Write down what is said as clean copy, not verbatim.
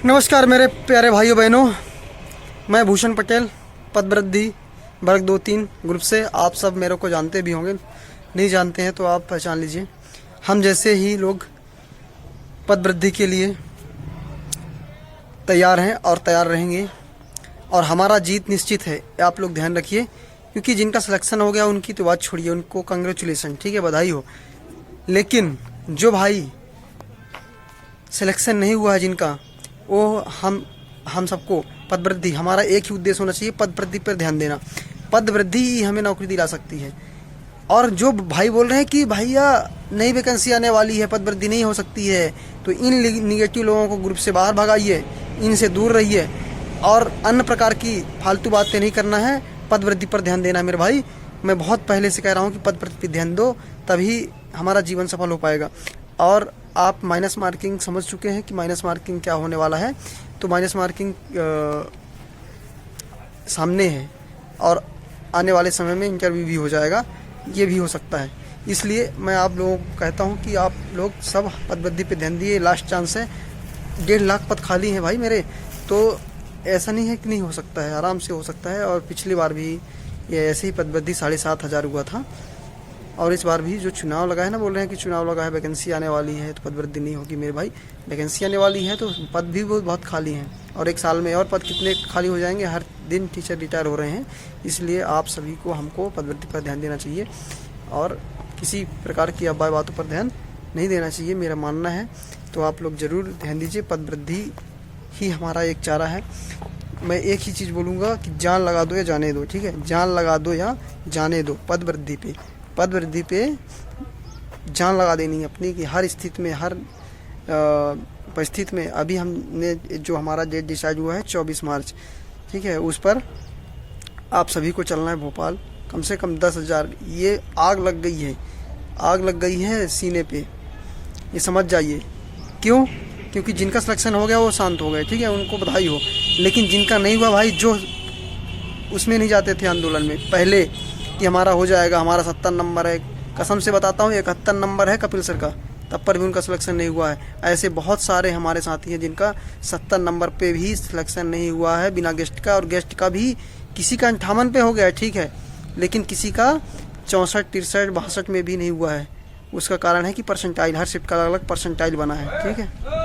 नमस्कार मेरे प्यारे भाइयों बहनों, मैं भूषण पटेल पदवृद्धि वर्ग 2-3 ग्रुप से। आप सब मेरे को जानते भी होंगे, नहीं जानते हैं तो आप पहचान लीजिए। हम जैसे ही लोग पदवृद्धि के लिए तैयार हैं और तैयार रहेंगे और हमारा जीत निश्चित है। आप लोग ध्यान रखिए, क्योंकि जिनका सिलेक्शन हो गया उनकी तो बात छोड़िए, उनको कंग्रेचुलेसन, ठीक है, बधाई हो। लेकिन जो भाई सिलेक्शन नहीं हुआ है जिनका, वो हम सबको पदवृद्धि, हमारा एक ही उद्देश्य होना चाहिए, पदवृद्धि पर ध्यान देना। पदवृद्धि ही हमें नौकरी दिला सकती है। और जो भाई बोल रहे हैं कि भैया नई वैकेंसी आने वाली है, पदवृद्धि नहीं हो सकती है, तो इन निगेटिव लोगों को ग्रुप से बाहर भगाइए, इनसे दूर रहिए और अन्य प्रकार की फालतू बातें नहीं करना है। पदवृद्धि पर ध्यान देना है मेरे भाई। मैं बहुत पहले से कह रहा हूँ कि पदवृद्धि पर ध्यान दो, तभी हमारा जीवन सफल हो पाएगा। और आप माइनस मार्किंग समझ चुके हैं कि माइनस मार्किंग क्या होने वाला है, तो माइनस मार्किंग सामने है और आने वाले समय में इंटरव्यू भी हो जाएगा, ये भी हो सकता है। इसलिए मैं आप लोगों को कहता हूँ कि आप लोग सब पदवृद्धि पे ध्यान दिए। लास्ट चांस है, 1.5 लाख पद खाली हैं भाई मेरे, तो ऐसा नहीं है कि नहीं हो सकता है, आराम से हो सकता है। और पिछली बार भी ये ऐसे ही पदवृद्धि 7,500 हुआ था। और इस बार भी जो चुनाव लगा है ना, बोल रहे हैं कि चुनाव लगा है, वैकेंसी आने वाली है तो पदवृद्धि नहीं होगी मेरे भाई। वैकेंसी आने वाली है तो पद भी बहुत खाली हैं, और एक साल में और पद कितने खाली हो जाएंगे। हर दिन टीचर रिटायर हो रहे हैं। इसलिए आप सभी को, हमको पदवृद्धि पर ध्यान देना चाहिए और किसी प्रकार की अफवाह बातों पर ध्यान नहीं देना चाहिए, मेरा मानना है। तो आप लोग ज़रूर ध्यान दीजिए, पदवृद्धि ही हमारा एक चारा है। मैं एक ही चीज़ बोलूँगा कि जान लगा दो या जाने दो, ठीक है, जान लगा दो या जाने दो। पदवृद्धि पे जान लगा देनी है अपनी, कि हर स्थिति में, हर परिस्थिति में। अभी हमने जो हमारा डेट डिसाइड हुआ है 24 मार्च, ठीक है, उस पर आप सभी को चलना है भोपाल। कम से कम 10,000, ये आग लग गई है सीने पे, ये समझ जाइए। क्यों? क्योंकि जिनका सिलेक्शन हो गया वो शांत हो गए, ठीक है, उनको बधाई हो। लेकिन जिनका नहीं हुआ भाई, जो उसमें नहीं जाते थे आंदोलन में पहले कि हमारा हो जाएगा, हमारा 70 नंबर है, कसम से बताता हूँ 71 नंबर है कपिल सर का, तब पर भी उनका सिलेक्शन नहीं हुआ है। ऐसे बहुत सारे हमारे साथी हैं जिनका 70 नंबर पे भी सिलेक्शन नहीं हुआ है बिना गेस्ट का, और गेस्ट का भी किसी का 58 पे हो गया है, ठीक है, लेकिन किसी का 64, 63, 62 में भी नहीं हुआ है। उसका कारण है कि परसेंटाइल, हर शिफ्ट का अलग अलग परसेंटाइल बना है, ठीक है।